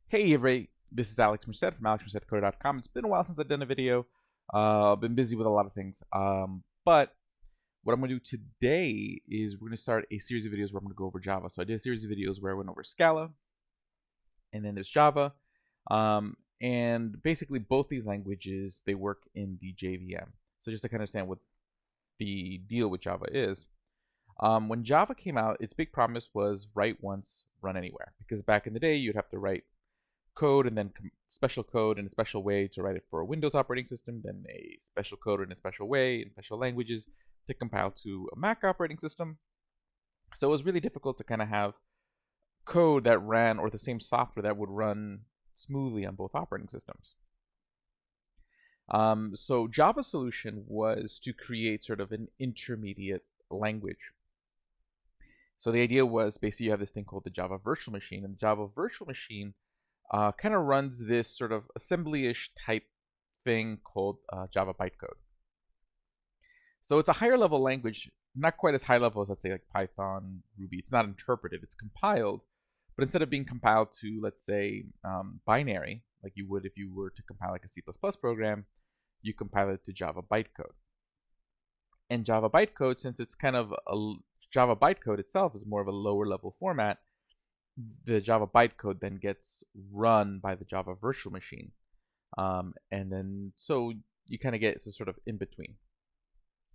Hey everybody, this is Alex Merced from alexmercedcoder.com. It's been a while since I've done a video. Been busy with a lot of things. But what I'm going to do today is we're going to start a series of videos where I'm going to go over Java. So I did a series of videos where I went over Scala, and then there's Java. And basically both these languages, they work in the JVM. So just to kind of understand what the deal with Java is. When Java came out, its big promise was write once, run anywhere. Because back in the day, you'd have to write code and then special code in a special way to write it for a Windows operating system, then a special code in a special way in special languages to compile to a Mac operating system. So it was really difficult to kind of have code that ran, or the same software that would run smoothly on both operating systems. So Java's solution was to create sort of an intermediate language. So the idea was basically you have this thing called the Java virtual machine, and the Java virtual machine kind of runs this sort of assembly-ish type thing called Java bytecode. So it's a higher level language, not quite as high level as, let's say, like Python, Ruby. It's not interpreted, it's compiled. But instead of being compiled to, let's say, binary, like you would if you were to compile like a C++ program, you compile it to Java bytecode. And Java bytecode, since it's kind of Java bytecode itself is more of a lower level format, the Java bytecode then gets run by the Java virtual machine. And then, so you kind of get to sort of in between.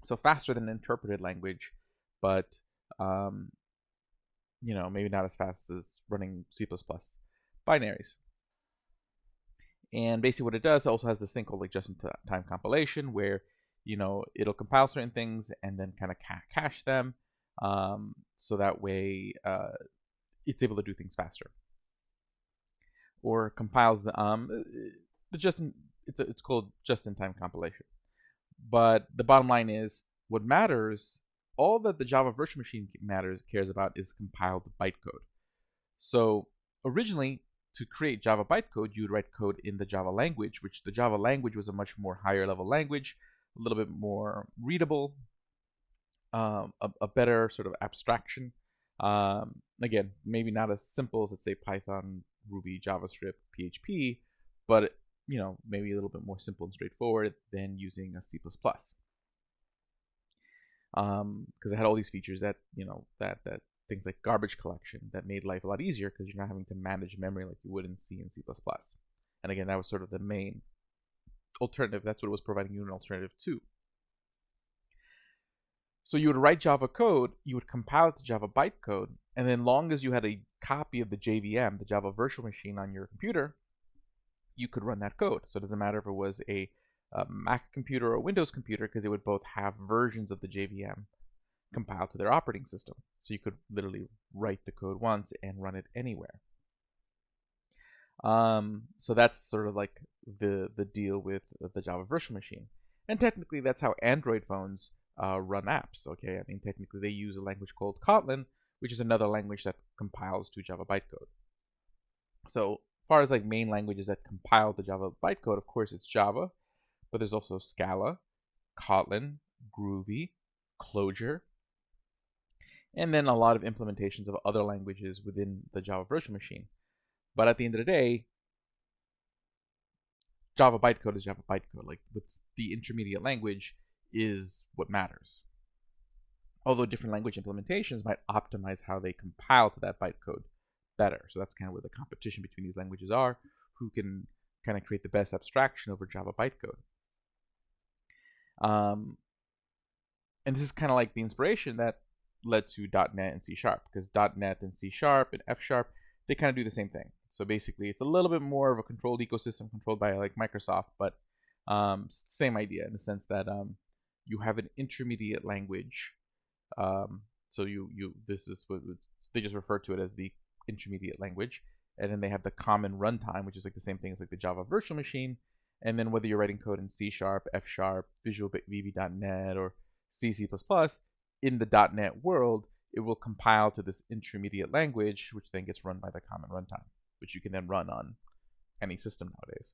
So faster than an interpreted language, but, maybe not as fast as running C++ binaries. And basically what it does, it also has this thing called like just-in-time compilation where, it'll compile certain things and then kind of cache them. So that way, it's able to do things faster, or compiles it's called just-in-time compilation. But the bottom line is, what matters, all that the Java virtual machine cares about is compiled bytecode. So originally, to create Java bytecode, you would write code in the Java language, which the Java language was a much more higher level language, a little bit more readable, a better sort of abstraction. Again, maybe not as simple as, let's say, Python, Ruby, JavaScript, PHP, but maybe a little bit more simple and straightforward than using a C++. Because it had all these features that that things like garbage collection that made life a lot easier because you're not having to manage memory like you would in C and C++. And again, that was sort of the main alternative. That's what it was providing you an alternative to. So you would write Java code, you would compile it to Java bytecode, and then long as you had a copy of the JVM, the Java virtual machine, on your computer, you could run that code. So it doesn't matter if it was a Mac computer or a Windows computer, because they would both have versions of the JVM compiled to their operating system. So you could literally write the code once and run it anywhere. So that's sort of like the deal with the Java virtual machine. And technically that's how Android phones run apps. Okay, I mean technically they use a language called Kotlin, which is another language that compiles to Java bytecode. So as far as like main languages that compile to Java bytecode, of course it's Java, but there's also Scala, Kotlin, Groovy, Clojure, and then a lot of implementations of other languages within the Java virtual machine. But at the end of the day, Java bytecode is Java bytecode. Like, what's the intermediate language is what matters. Although different language implementations might optimize how they compile to that bytecode better. So that's kind of where the competition between these languages are, who can kind of create the best abstraction over Java bytecode. And this is kind of like the inspiration that led to .NET and C#, because .NET and C# and F#, they kind of do the same thing. So basically, it's a little bit more of a controlled ecosystem controlled by like Microsoft, but same idea in the sense that you have an intermediate language. So this is what they just refer to it as the intermediate language, and then they have the common runtime, which is like the same thing as like the Java virtual machine. And then whether you're writing code in C#, F#, Visual VB.NET, or C++, in the .NET world, it will compile to this intermediate language, which then gets run by the common runtime, which you can then run on any system nowadays.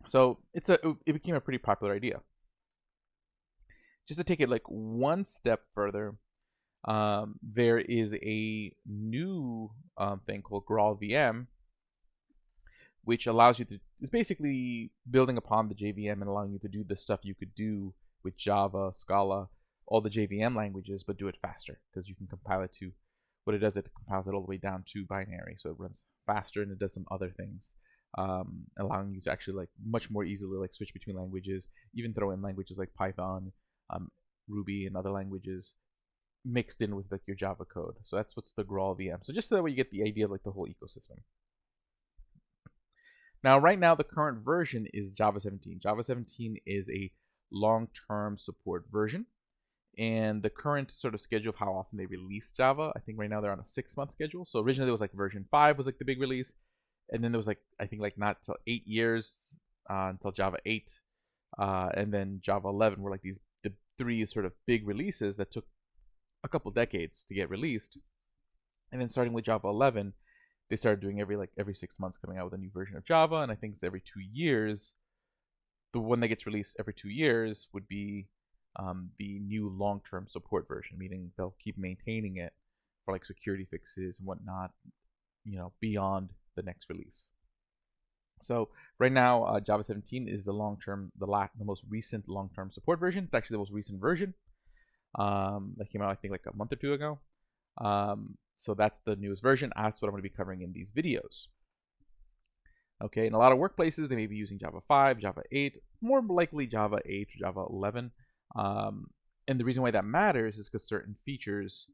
So it became a pretty popular idea. Just to take it like one step further, there is a new thing called JVM, which allows you to, it's basically building upon the JVM and allowing you to do the stuff you could do with Java, Scala, all the JVM languages, but do it faster because you can compile it to, what it does, it compiles it all the way down to binary. So it runs faster and it does some other things, allowing you to actually like much more easily like switch between languages, even throw in languages like Python, Ruby, and other languages mixed in with like your Java code. So that's what's the JVM. So just so that way you get the idea of like the whole ecosystem. Now, right now, the current version is Java 17. Java 17 is a long-term support version. And the current sort of schedule of how often they release Java, I think right now they're on a 6-month schedule. So originally it was like version 5 was like the big release. And then there was like, I think like not till 8 years until Java 8. And then Java 11 were like the 3 sort of big releases that took a couple decades to get released. And then starting with Java 11, they started doing every 6 months coming out with a new version of Java, and I think it's every 2 years. The one that gets released every 2 years would be the new long-term support version, meaning they'll keep maintaining it for like security fixes and whatnot, beyond the next release. So right now, Java 17 is the most recent long-term support version. It's actually the most recent version that came out, I think, like a month or two ago. So that's the newest version. That's what I'm going to be covering in these videos. Okay, in a lot of workplaces, they may be using Java 5, Java 8, more likely Java 8 or Java 11. And the reason why that matters is because certain features,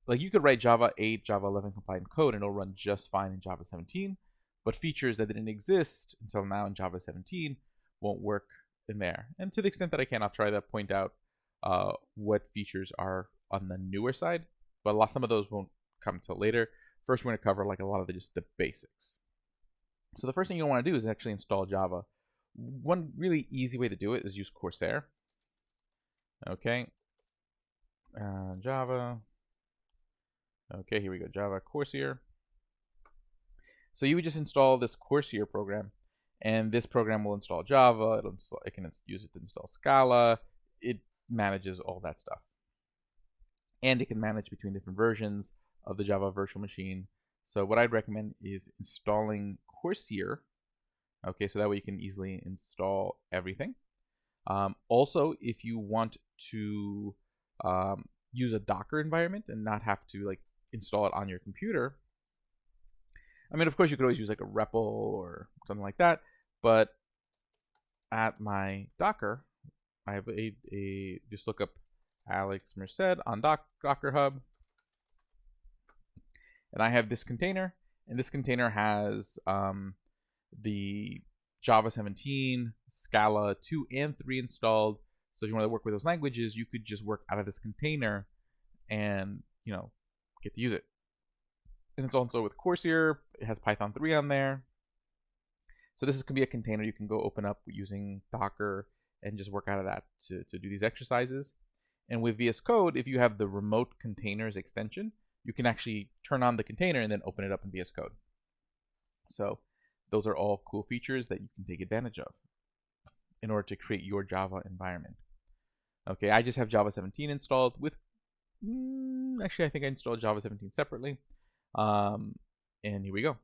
like you could write Java 8, Java 11 compliant code and it'll run just fine in Java 17, but features that didn't exist until now in Java 17 won't work in there. And to the extent that I can, I'll try to point out what features are on the newer side, but some of those won't come until later. First, we're going to cover like a lot of just the basics. So the first thing you want to do is actually install Java. One really easy way to do it is use Corsair. Okay, Java. Okay, here we go, Java Corsair. So you would just install this Corsair program, and this program will install Java. It can use it to install Scala. It manages all that stuff, and it can manage between different versions of the Java virtual machine. So what I'd recommend is installing Corsair. Okay, so that way you can easily install everything. Also, if you want to use a Docker environment and not have to like install it on your computer, I mean, of course, you could always use like a REPL or something like that. But at my Docker, I have just look up Alex Merced on Docker Hub, and I have this container, and this container has the Java 17, Scala 2 and 3 installed. So if you want to work with those languages, you could just work out of this container and get to use it. And it's also with Corsair. It has Python 3 on there. So this can be a container you can go open up using Docker and just work out of that to do these exercises. And with VS Code, if you have the remote containers extension, you can actually turn on the container and then open it up in VS Code. So those are all cool features that you can take advantage of in order to create your Java environment. Okay, I just have Java 17 installed with, actually I think I installed Java 17 separately. And here we go.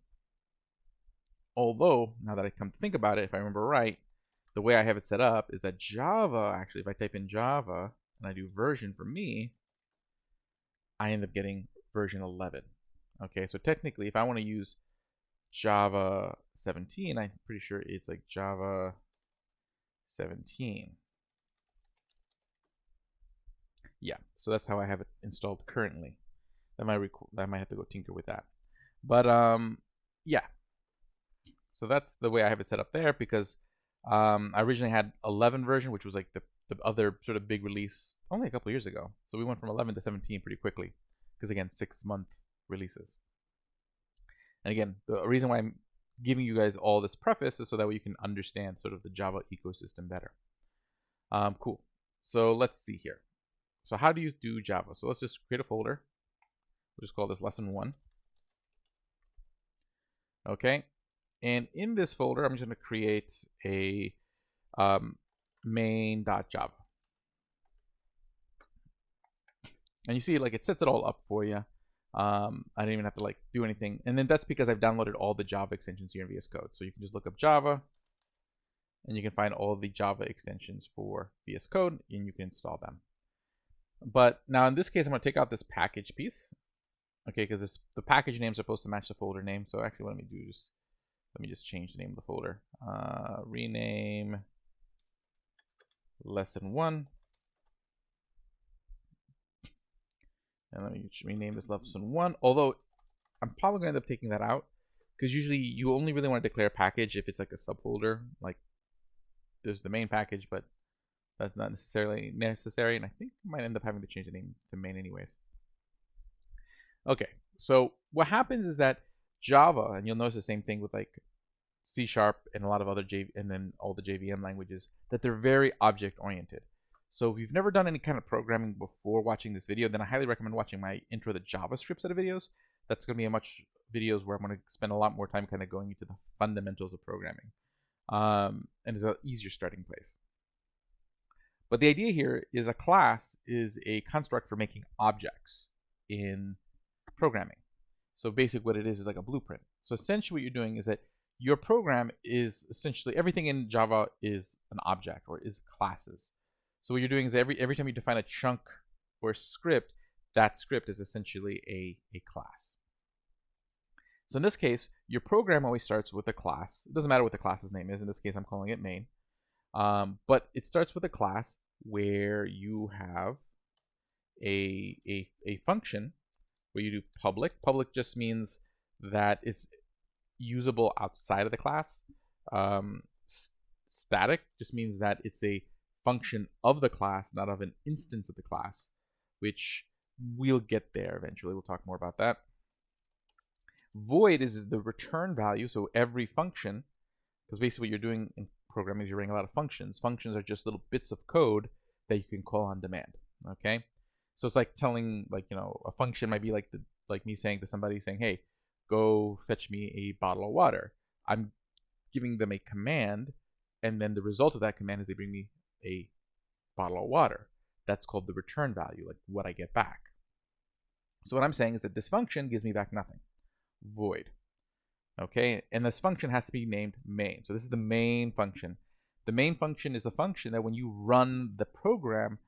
Although, now that I come to think about it, if I remember right, the way I have it set up is that Java, actually, if I type in Java and I do version for me, I end up getting version 11. Okay, so technically, if I want to use Java 17, I'm pretty sure it's like Java 17. Yeah, so that's how I have it installed currently. I might have to go tinker with that. But yeah. So that's the way I have it set up there, because I originally had 11 version, which was like the other sort of big release only a couple years ago. So we went from 11 to 17 pretty quickly, because again, 6-month releases. And again, the reason why I'm giving you guys all this preface is so that way you can understand sort of the Java ecosystem better. Cool. So let's see here. So how do you do Java? So let's just create a folder. We'll just call this lesson 1. Okay. And in this folder, I'm just going to create a main.java. And you see, like, it sets it all up for you. I didn't even have to like do anything. And then that's because I've downloaded all the Java extensions here in VS Code. So you can just look up Java, and you can find all the Java extensions for VS Code, and you can install them. But now in this case, I'm going to take out this package piece, okay, because the package name is supposed to match the folder name. So actually, what let me do is let me just change the name of the folder. Rename lesson 1. And let me rename this lesson 1. Although I'm probably going to end up taking that out, because usually you only really want to declare package if it's like a subfolder. Like there's the main package, but that's not necessarily necessary. And I think I might end up having to change the name to main anyways. Okay, so what happens is that Java, and you'll notice the same thing with like C# and a lot of other and then all the JVM languages, that they're very object oriented. So if you've never done any kind of programming before watching this video, then I highly recommend watching my intro to JavaScript set of videos. That's going to be a much videos where I'm going to spend a lot more time kind of going into the fundamentals of programming. And it's an easier starting place. But the idea here is a class is a construct for making objects in programming. So basically what it is like a blueprint. So essentially what you're doing is that your program is essentially everything in Java is an object or is classes. So what you're doing is every time you define a chunk or script, that script is essentially a class. So in this case, your program always starts with a class. It doesn't matter what the class's name is. In this case, I'm calling it main. But it starts with a class where you have a function where you do public. Public just means that it's usable outside of the class. Static just means that it's a function of the class, not of an instance of the class, which we'll get there eventually. We'll talk more about that. Void is the return value, so every function, because basically what you're doing in programming is you're running a lot of functions. Functions are just little bits of code that you can call on demand, okay? So it's like telling, like, you know, a function might be like me saying to somebody, saying, hey, go fetch me a bottle of water. I'm giving them a command, and then the result of that command is they bring me a bottle of water. That's called the return value, like what I get back. So what I'm saying is that this function gives me back nothing. Void. Okay, and this function has to be named main. So this is the main function. The main function is the function that when you run the program,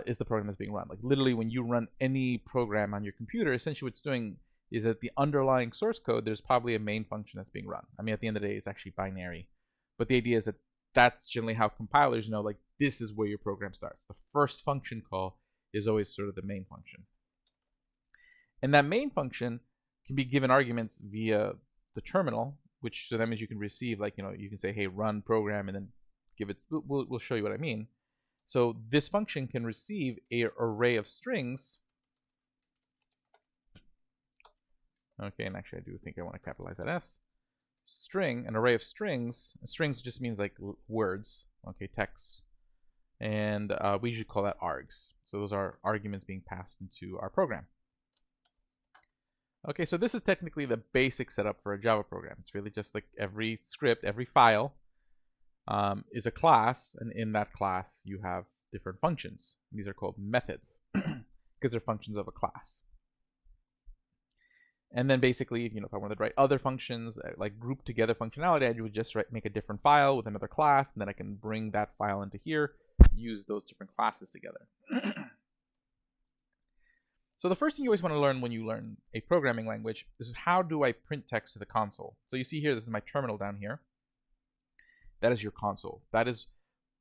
is the program that's being run. Like literally when you run any program on your computer, essentially what it's doing is that the underlying source code, there's probably a main function that's being run. I mean, at the end of the day, it's actually binary. But the idea is that that's generally how compilers know, like, this is where your program starts. The first function call is always sort of the main function. And that main function can be given arguments via the terminal, which so that means you can receive, like, you know, you can say, hey, run program, and then give it, we'll show you what I mean. So this function can receive an array of strings. Okay, and actually I do think I want to capitalize that S. String, an array of strings. Strings just means like words, okay, texts. And we usually call that args. So those are arguments being passed into our program. Okay, so this is technically the basic setup for a Java program. It's really just like every script, every file is a class, and in that class you have different functions. These are called methods because they're functions of a class. And then basically, you know, if I wanted to write other functions, like group together functionality, I would just make a different file with another class, and then I can bring that file into here, use those different classes together. So the first thing you always want to learn when you learn a programming language is how do I print text to the console. So you see here, this is my terminal down here. That is your console. That is,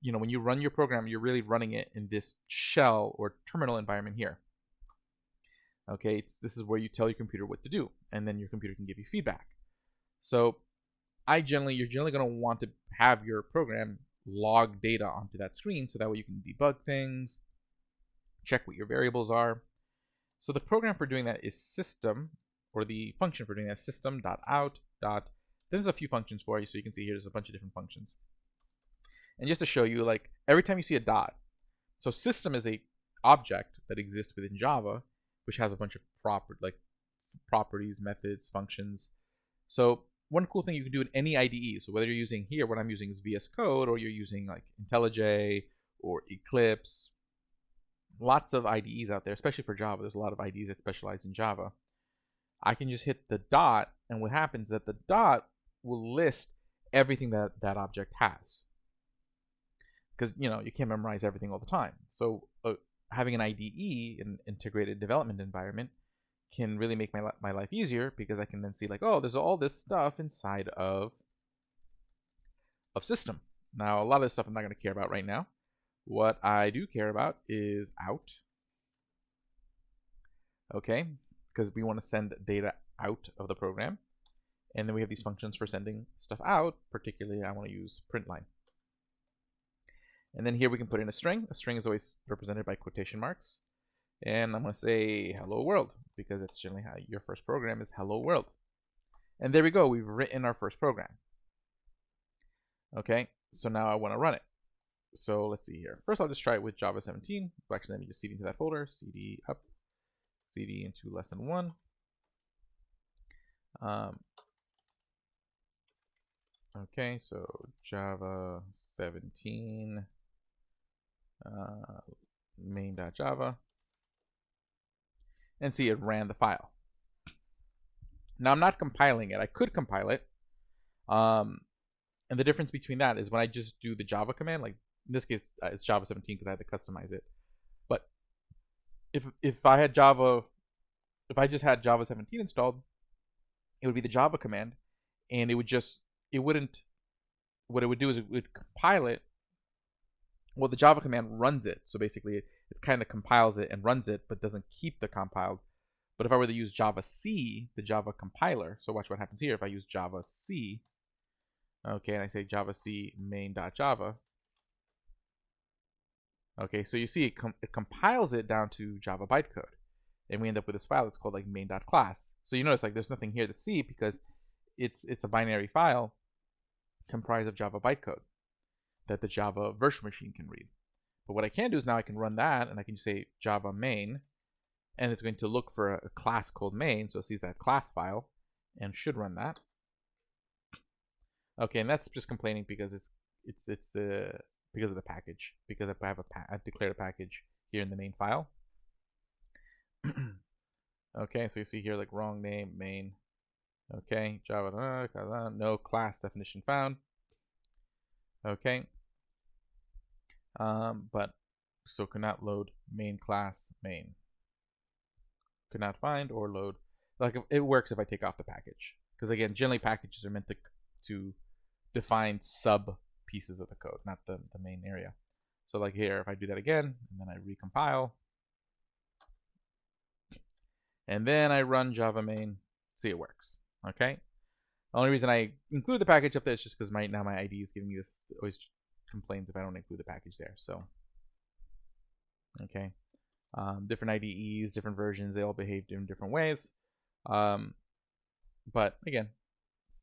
you know, when you run your program, you're really running it in this shell or terminal environment here. Okay, this is where you tell your computer what to do, and then your computer can give you feedback. So you're generally going to want to have your program log data onto that screen, so that way you can debug things, check what your variables are. So the program for doing that is system, or the function for doing that is system.out. Then there's a few functions for you, so you can see here there's a bunch of different functions. And just to show you, like every time you see a dot, so system is a object that exists within Java, which has a bunch of properties, methods, functions. So one cool thing you can do in any IDE, so whether you're using here, what I'm using is VS Code, or you're using like IntelliJ or Eclipse lots of IDEs out there, especially for Java. There's a lot of IDEs that specialize in Java. I can just hit the dot, and what happens is that the dot will list everything that that object has. Because you can't memorize everything all the time. So having an IDE, an integrated development environment, can really make my life easier, because I can then see like, oh, there's all this stuff inside of system. Now, a lot of this stuff I'm not going to care about right now. What I do care about is out. Okay, because we want to send data out of the program. And then we have these functions for sending stuff out. Particularly, I want to use print line. And then here we can put in a string. A string is always represented by quotation marks. And I'm going to say hello world, because that's generally how your first program is, hello world. And there we go. We've written our first program. Okay, so now I want to run it. So let's see here. First, I'll just try it with Java 17. Well, actually, let me just cd into that folder. Cd up, cd into lesson 1. Okay, so Java 17 main.java, and see, it ran the file. Now I'm not compiling it. I could compile it, and the difference between that is when I just do the Java command, like in this case it's Java 17 because I had to customize it. But if I had Java, if I just had Java 17 installed, it would be the Java command, and it wouldn't. What it would do is it would compile it. Well, the Java command runs it, so basically it kind of compiles it and runs it, but doesn't keep the compiled. But if I were to use Java C, the Java compiler, so watch what happens here. If I use Java C, okay, and I say Java C main.java, okay, so you see it compiles it down to Java bytecode, and we end up with this file that's called like main.class. So you notice like there's nothing here to see because it's a binary file comprised of Java bytecode that the Java virtual machine can read. But what I can do is now I can run that, and I can say Java main, and it's going to look for a class called main, so it sees that class file and should run that. Okay, and that's just complaining because it's because of the package, because I've declared a package here in the main file. Okay, so you see here like wrong name main. Okay, Java no class definition found. Okay, but so could not load main class main. Could not find or load. Like it works if I take off the package, because again, generally packages are meant to define sub pieces of the code, not the main area. So like here, if I do that again and then I recompile, and then I run Java main, see, it works. Okay. The only reason I include the package up there is just because now my IDE is giving me this, always complains if I don't include the package there. So okay, different IDEs, different versions, they all behave in different ways. But again,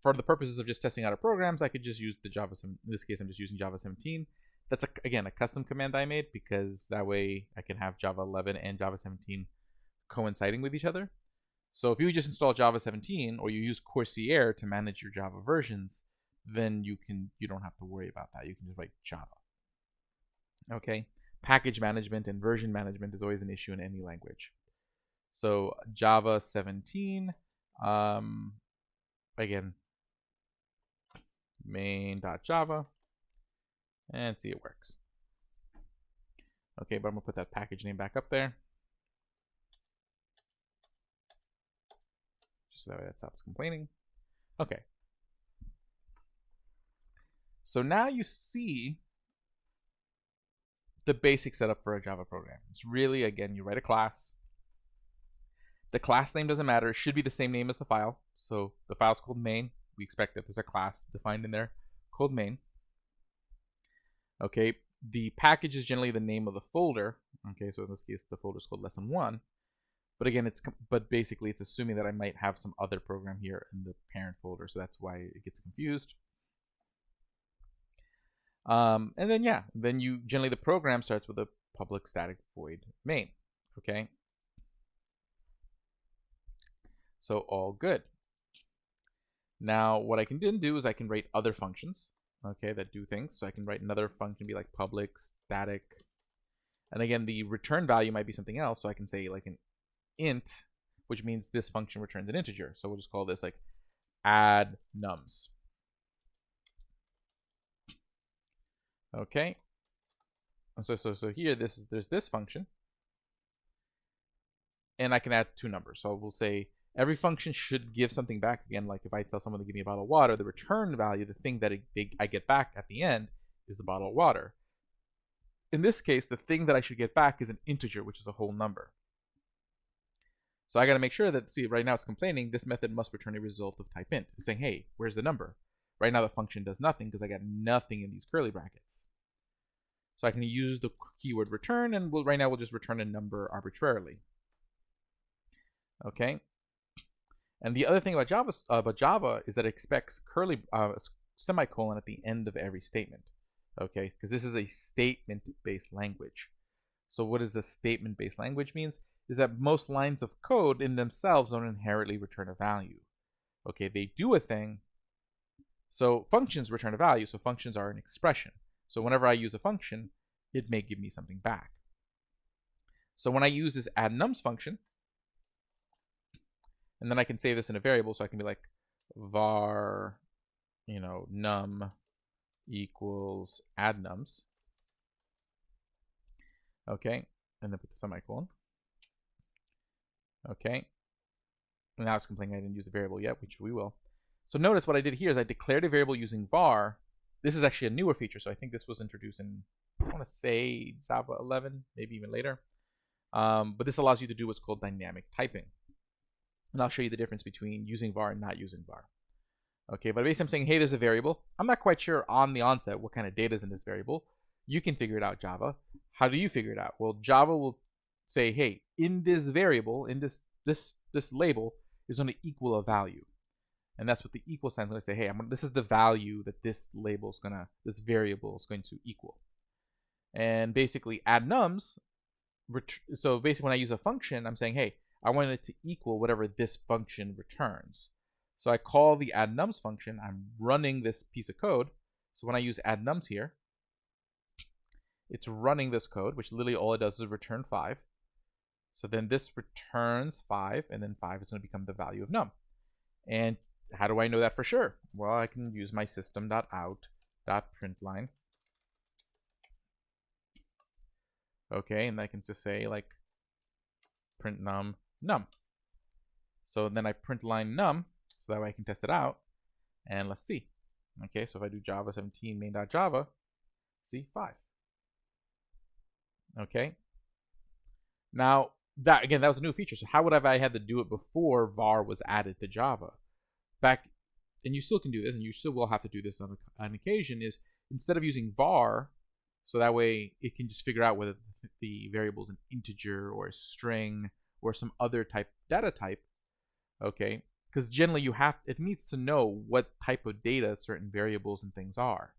for the purposes of just testing out our programs, I could just use the Java. In this case, I'm just using Java 17. That's again a custom command I made, because that way I can have Java 11 and Java 17 coinciding with each other. So if you just install Java 17 or you use Corsair to manage your Java versions, then you don't have to worry about that. You can just write Java. Okay, package management and version management is always an issue in any language. So Java 17, again, main.java, and see, it works. Okay, but I'm gonna put that package name back up there, just so that way that stops complaining. Okay, so now you see the basic setup for a Java program. It's really, again, you write a class. The class name doesn't matter. It should be the same name as the file. So the file's called main. We expect that there's a class defined in there called main. Okay, the package is generally the name of the folder. Okay, so in this case, the folder is called lesson 1. But again, but basically it's assuming that I might have some other program here in the parent folder, so that's why it gets confused. And then then you generally the program starts with a public static void main. Okay, so all good. Now what I can then do is I can write other functions, okay, that do things. So I can write another function, be like public static And again, the return value might be something else. So I can say like an int, which means this function returns an integer. So we'll just call this like add nums. Okay. So here there's this function, and I can add two numbers. So we'll say every function should give something back. Again, like if I tell someone to give me a bottle of water, the return value, the thing that I get back at the end, is the bottle of water. In this case, the thing that I should get back is an integer, which is a whole number. So I got to make sure that, see, right now it's complaining this method must return a result of type int. It's saying, hey, where's the number? Right now the function does nothing because I got nothing in these curly brackets. So I can use the keyword return, and right now we'll just return a number arbitrarily. Okay. And the other thing about Java is that it expects semicolon at the end of every statement. Okay, because this is a statement-based language. So what does a statement-based language means? Is that most lines of code in themselves don't inherently return a value. Okay, they do a thing. So functions return a value. So functions are an expression. So whenever I use a function, it may give me something back. So when I use this add nums function, and then I can save this in a variable, so I can be like var, num equals add nums. Okay, and then put the semicolon. Okay, and now it's complaining I didn't use a variable yet, which we will. So notice what I did here is I declared a variable using var. This is actually a newer feature, so I think this was introduced in, I want to say Java 11, maybe even later. But this allows you to do what's called dynamic typing. And I'll show you the difference between using var and not using var. Okay, but basically I'm saying, hey, there's a variable. I'm not quite sure on the onset what kind of data is in this variable. You can figure it out, Java. How do you figure it out? Well, Java will say, hey, in this variable, in this label, is going to equal a value. And that's what the equal sign is going to say, hey, this is the value that this variable is going to equal. And basically add nums, so basically when I use a function, I'm saying, hey, I want it to equal whatever this function returns. So I call the add nums function. I'm running this piece of code. So when I use add nums here, it's running this code, which literally all it does is return 5. So then this returns 5, and then 5 is going to become the value of num. And how do I know that for sure? Well, I can use my system.out.println. Okay, and I can just say like print num. So then I print line num, so that way I can test it out. And let's see. Okay, so if I do Java 17 main.java, see 5. Okay. Now that was a new feature. So how would I had to do it before var was added to Java? And you still can do this, and you still will have to do this on occasion, is instead of using var, so that way it can just figure out whether the variable is an integer or a string or some other data type, okay? Because generally it needs to know what type of data certain variables and things are.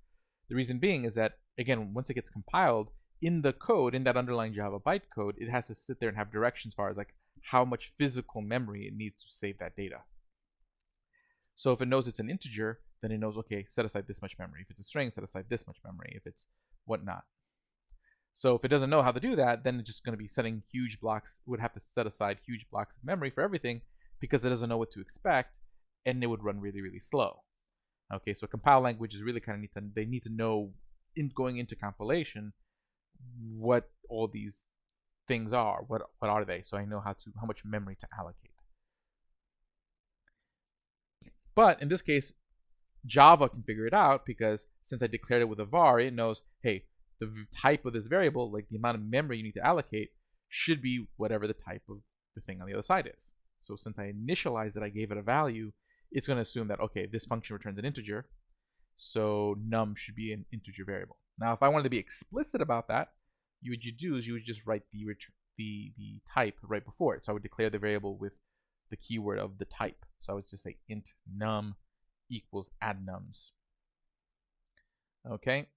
The reason being is that, again, once it gets compiled, in the code, in that underlying Java bytecode, it has to sit there and have directions as far as like how much physical memory it needs to save that data. So if it knows it's an integer, then it knows, okay, set aside this much memory. If it's a string, set aside this much memory. If it's whatnot. So if it doesn't know how to do that, then it's just going to be setting huge blocks. It would have to set aside huge blocks of memory for everything because it doesn't know what to expect, and it would run really, really slow. Okay, so compile languages really kind of need to know going into compilation what all these things are. What are they? So I know how much memory to allocate. But in this case, Java can figure it out because since I declared it with a var, it knows, hey, the type of this variable, like the amount of memory you need to allocate, should be whatever the type of the thing on the other side is. So since I initialized it, I gave it a value, it's going to assume that, okay, this function returns an integer, so num should be an integer variable. Now, if I wanted to be explicit about that, you would just write the type right before it. So I would declare the variable with the keyword of the type. So I would just say int num equals add nums. Okay,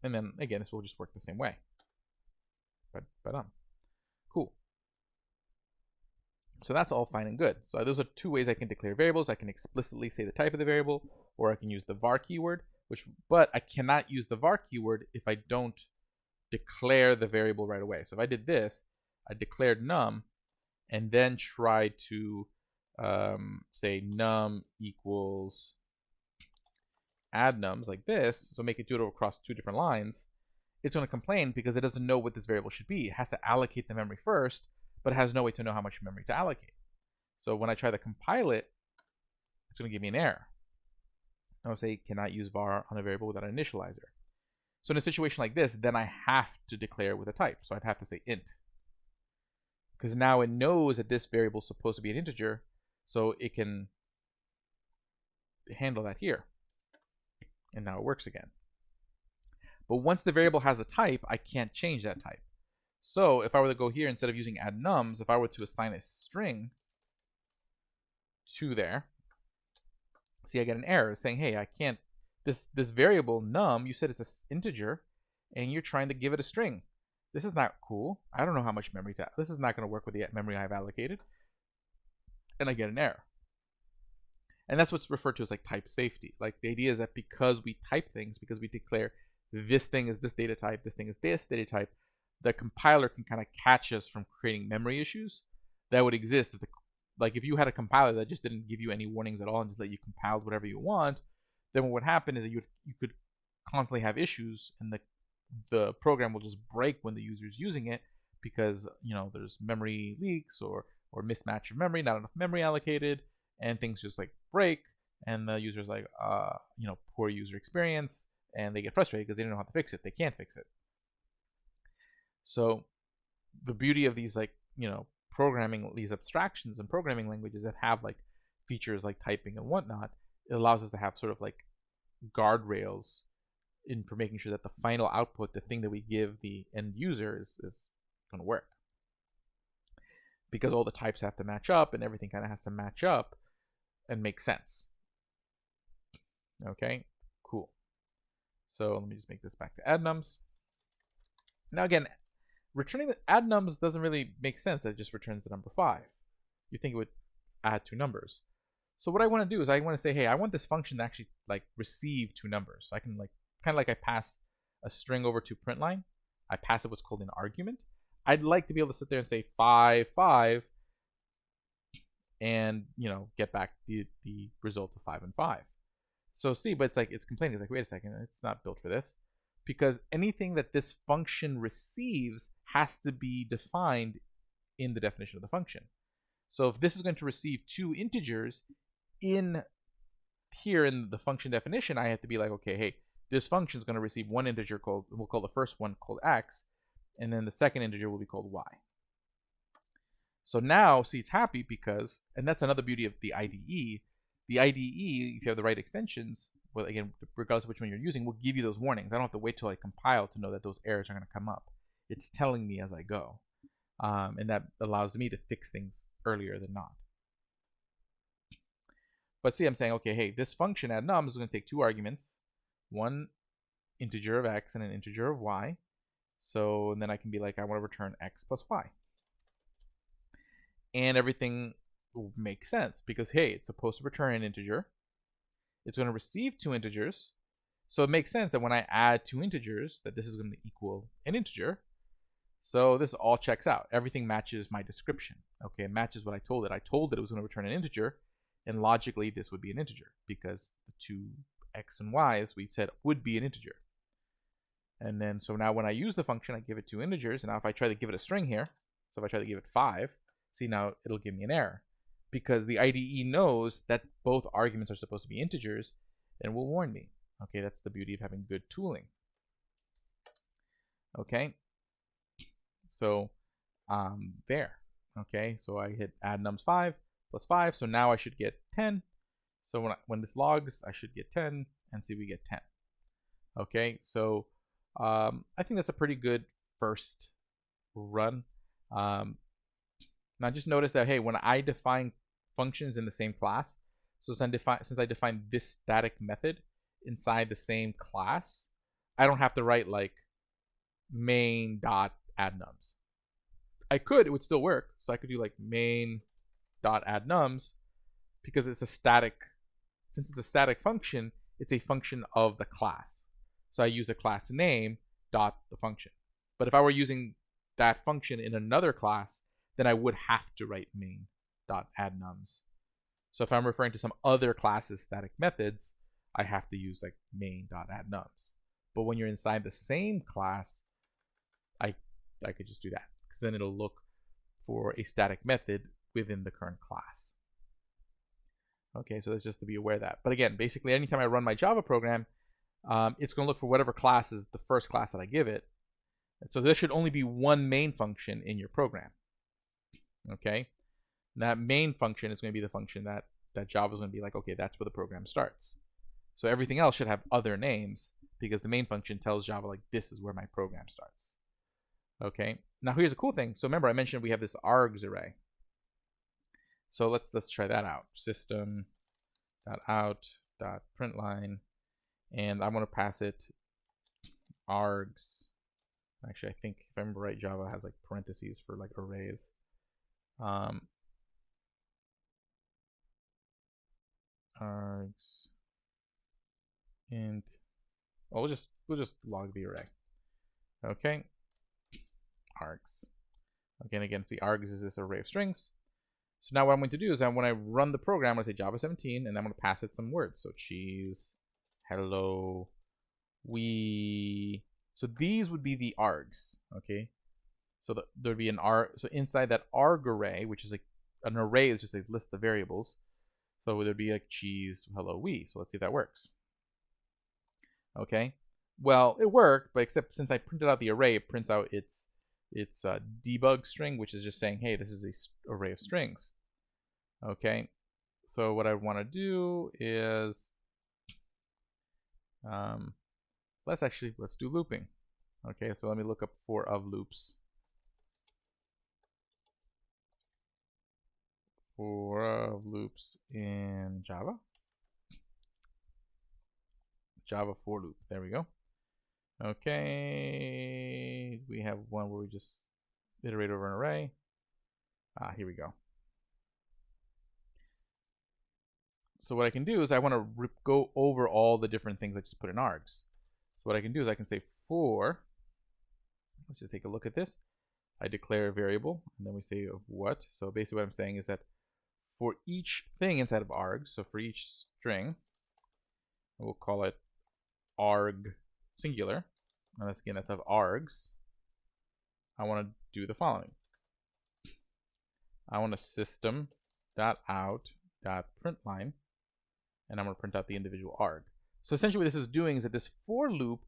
and then again, this will just work the same way. But cool. So that's all fine and good. So those are two ways I can declare variables. I can explicitly say the type of the variable, or I can use the var keyword. But I cannot use the var keyword if I don't declare the variable right away. So if I did this, I declared num, and then tried to say num equals add nums like this, so make it do it across 2 different lines, it's going to complain because it doesn't know what this variable should be. It has to allocate the memory first, but it has no way to know how much memory to allocate. So when I try to compile it, it's going to give me an error. I'll say cannot use var on a variable without an initializer. So in a situation like this, then I have to declare with a type. So I'd have to say int. Because now it knows that this variable is supposed to be an integer, so it can handle that here. And now it works again. But once the variable has a type, I can't change that type. So if I were to go here, instead of using add nums, if I were to assign a string to there, see, I get an error saying, hey, I can't, this variable num, you said it's an integer, and you're trying to give it a string. This is not cool. I don't know how much memory to, this is not going to work with the memory I've allocated. And I get an error. And that's what's referred to as like type safety. Like the idea is that because we type things, because we declare this thing is this data type, this thing is this data type, the compiler can kind of catch us from creating memory issues that would exist if like if you had a compiler that just didn't give you any warnings at all and just let you compile whatever you want, then what would happen is that you could constantly have issues, and the program will just break when the user's using it because, you know, there's memory leaks or mismatch of memory, not enough memory allocated, and things just like break, and the user's like, you know, poor user experience, and they get frustrated because they don't know how to fix it. They can't fix it. So the beauty of these, like, you know, programming, these abstractions and programming languages that have like features like typing and whatnot, it allows us to have sort of like guardrails in for making sure that the final output, the thing that we give the end user, is going to work. Because all the types have to match up and everything kind of has to match up and make sense. Okay, cool. So let me just make this back to add nums. Now again, returning the add nums doesn't really make sense. It just returns the number 5. You think it would add 2 numbers. So what I want to do is I want to say, hey, I want this function to actually like receive 2 numbers. So I can like kind of like I pass a string over to printline. I pass it what's called an argument. I'd like to be able to sit there and say 5, 5, and, you know, get back the result of 5 and 5. So see, but it's like it's complaining. It's like, wait a second, it's not built for this, because anything that this function receives has to be defined in the definition of the function. So if this is going to receive 2 integers in here in the function definition, I have to be like, okay, hey, this function is going to receive 1 integer called, we'll call the first one called x, and then the second integer will be called y. So now, see, it's happy because, and that's another beauty of the IDE. The IDE, if you have the right extensions, well, again, regardless of which one you're using, will give you those warnings. I don't have to wait till I compile to know that those errors are going to come up. It's telling me as I go. And that allows me to fix things earlier than not. But see, I'm saying, okay, hey, this function add nums is going to take 2 arguments, 1 integer of x and an integer of y. So and then I can be like, I want to return x plus y. And everything will make sense because, hey, it's supposed to return an integer. It's going to receive 2 integers. So it makes sense that when I add 2 integers, that this is going to equal an integer. So this all checks out. Everything matches my description. Okay, it matches what I told it. I told it it was going to return an integer, and logically this would be an integer because the 2 x and y's we said would be an integer. And then so now when I use the function, I give it 2 integers. And now if I try to give it a string here, so if I try to give it 5, see, now it'll give me an error because the IDE knows that both arguments are supposed to be integers and will warn me. Okay, that's the beauty of having good tooling. Okay, so there. Okay, so I hit add nums 5 plus 5, so now I should get 10. So when this logs, I should get 10, and see, we get 10. Okay, so I think that's a pretty good first run. Now just notice that, hey, when I define functions in the same class, so since I define this static method inside the same class, I don't have to write like main dot add nums. I could, it would still work. So I could do like main dot add nums because it's a static, since it's a static function, it's a function of the class. So I use a class name dot the function. But if I were using that function in another class, then I would have to write main.addNums. So if I'm referring to some other class's static methods, I have to use like main.addNums. But when you're inside the same class, I could just do that, because then it'll look for a static method within the current class. Okay, so that's just to be aware of that. But again, basically anytime I run my Java program, it's going to look for whatever class is the first class that I give it. And so there should only be one main function in your program. Okay, and that main function is going to be the function that Java is going to be like, okay, that's where the program starts. So everything else should have other names, because the main function tells Java like, this is where my program starts. Okay, now here's a cool thing. So remember I mentioned we have this args array. So let's try that out. System.out.println, and I want to pass it args. Actually, I think if I remember right, Java has like parentheses for like arrays. Args int. Well, we'll just log the array. Okay. Args. Okay, and again, see, args is this array of strings. So now what I'm going to do is when I run the program, I'm going to say Java 17, and I'm going to pass it some words. So cheese, hello, we. So these would be the args. Okay. So there'd be an arg. So inside that arg array, which is like an array, is just a list of variables. So there'd be like cheese, hello, we. So let's see if that works. Okay. Well, it worked, but except since I printed out the array, it prints out its debug string, which is just saying, hey, this is a array of strings. Okay. So what I want to do is let's do looping. Okay. So let me look up for of loops. For of loops in Java. Java for loop. There we go. Okay, we have one where we just iterate over an array. Here we go. So what I can do is I want to go over all the different things I just put in args. So what I can do is I can say for, let's just take a look at this. I declare a variable, and then we say of what. So basically what I'm saying is that for each thing inside of args, so for each string, we'll call it arg singular, and that's of args. I want to do the following. I want a system.out.println, and I'm going to print out the individual arg. So essentially what this is doing is that this for loop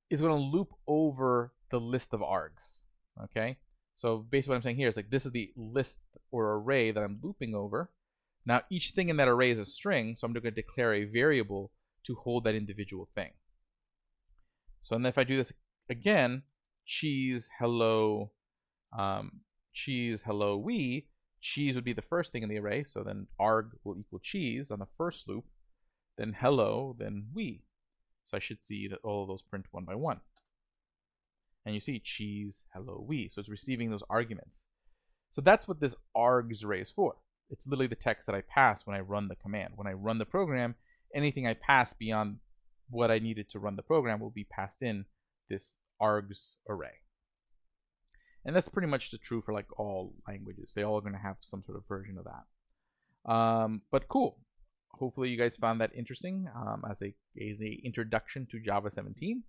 is going to loop over the list of args. Okay, so basically what I'm saying here is like, this is the list or array that I'm looping over. Now each thing in that array is a string, so I'm going to declare a variable to hold that individual thing. So then if I do this again, cheese, hello, we, cheese would be the first thing in the array, so then arg will equal cheese on the first loop, then hello, then we. So I should see that all of those print one by one. And you see cheese, hello, we. So it's receiving those arguments. So that's what this args array is for. It's literally the text that I pass when I run the command. When I run the program, anything I pass beyond what I needed to run the program will be passed in this args array. And that's pretty much the true for like all languages. They all are going to have some sort of version of that. But cool. Hopefully you guys found that interesting as a introduction to Java 17.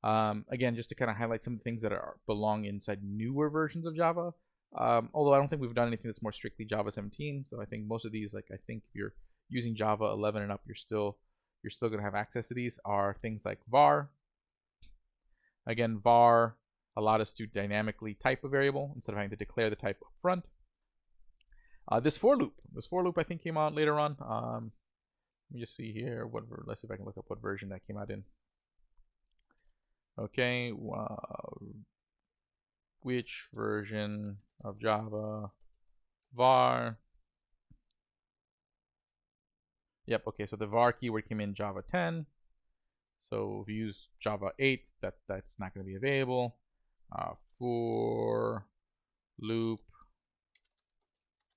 Again, just to kind of highlight some of the things that belong inside newer versions of Java. Although I don't think we've done anything that's more strictly Java 17. So I think most of these, like I think if you're using Java 11 and up, you're still going to have access to these. Are things like var. Again, var allowed us to dynamically type a variable instead of having to declare the type up front. This for loop I think came out later on. Let me just see here. Let's see if I can look up what version that came out in. Okay, which version of Java? Var. Yep. Okay, so the var keyword came in Java 10. So if you use Java 8, that's not going to be available. For loop,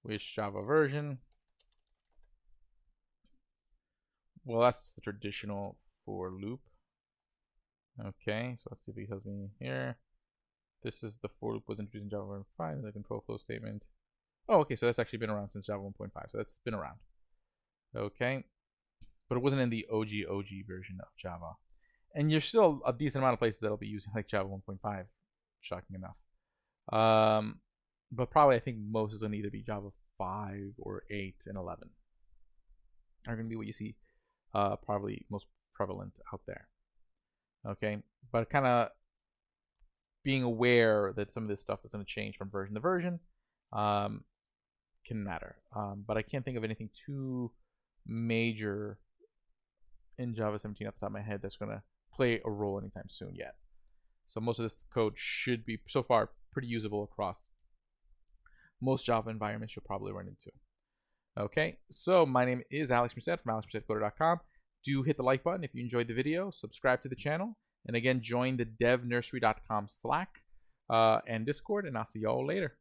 which Java version? Well, that's the traditional for loop. Okay, so let's see if he tells me here. This is the for loop was introduced in Java 1.5 and the control flow statement. Oh, okay, so that's actually been around since Java 1.5, so that's been around. Okay, but it wasn't in the OG version of Java. And you're still a decent amount of places that'll be using like Java 1.5, shocking enough. But probably I think most is going to either be Java 5 or 8 and 11 are going to be what you see probably most prevalent out there. Okay, but kind of being aware that some of this stuff is going to change from version to version can matter. But I can't think of anything too major in Java 17 off the top of my head that's going to play a role anytime soon yet. So most of this code should be, so far, pretty usable across most Java environments you'll probably run into. Okay, so my name is Alex Merced from alexmercedcoder.com. Do hit the like button if you enjoyed the video, subscribe to the channel, and again, join the devnursery.com Slack and Discord, and I'll see y'all later.